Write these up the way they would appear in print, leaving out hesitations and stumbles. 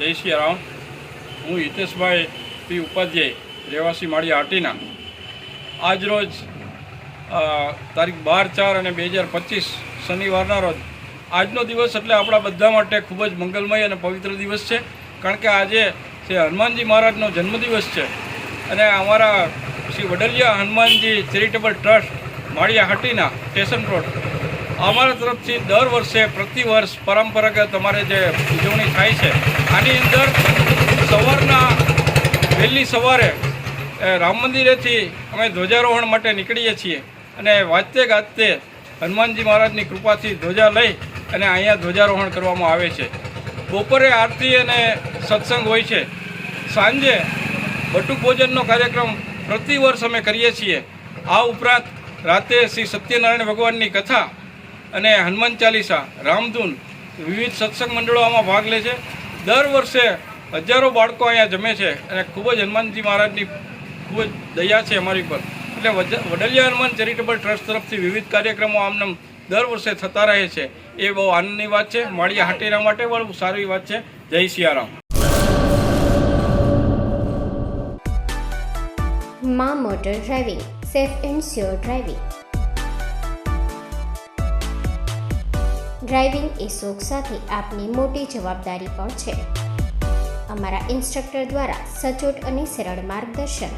જય શ્રી રામ. હું હિતેશભાઈ પી ઉપાધ્યાય, રહેવાસી માળિયા હાટીના. આજરોજ તારીખ 12/4 અને 2025 શનિવારના રોજ આજનો દિવસ એટલે આપણા બધા માટે ખૂબ જ મંગલમય અને પવિત્ર દિવસ છે. કારણ કે આજે શ્રી હનુમાનજી મહારાજનો જન્મદિવસ છે અને અમારા Shri વડલિયા Hanumanji charitable trust Maliya Hatina station road અમારા તરફથી દર વર્ષે પ્રતિવર્ષ પરંપરાગત અમારે જે ઉજવણી થાય છે, આની અંદર સવારના વહેલી સવારે રામ મંદિરેથી અમે ધ્વજારોહણ માટે નીકળીએ છીએ અને વાજતે ગાજતે હનુમાનજી મહારાજની કૃપાથી ધ્વજા લઈ અને અહીંયા ધ્વજારોહણ કરવામાં આવે છે. બપોરે આરતી અને સત્સંગ હોય છે. સાંજે બટુક ભોજનનો કાર્યક્રમ પ્રતિવર્ષ અમે કરીએ છીએ. આ ઉપરાંત રાતે શ્રી સત્યનારાયણ ભગવાનની કથા અને હનુમાન ચાલીસા, રામધૂન, વિવિધ સત્સંગ મંડળો આમાં ભાગ લે છે. દર વર્ષે હજારો બાળકો અહીંયા જમે છે અને ખૂબ જ હનુમાનજી મહારાજની ખૂબ જ દયા છે અમારી પર. એટલે વડલિયા હનુમાન ચેરિટેબલ ટ્રસ્ટ તરફથી વિવિધ કાર્યક્રમો આમને દર વર્ષે થતા રહે છે. એ બહુ આનંદની વાત છે. માળિયા હાટીના માટે બહુ સારી વાત છે. જય સિયારામ. માં motor driving, safe and sure driving. Driving એ શોખ સાથે આપની મોટી જવાબદારી પણ છે. અમારા ઇન્સ્ટ્રક્ટર દ્વારા સચોટ અને સરળ માર્ગદર્શન.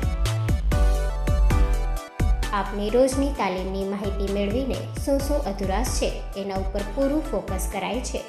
આપની રોજની તાલીમની માહિતી મેળવીને શું અધુરાશ છે એના ઉપર પૂરું ફોકસ કરાય છે.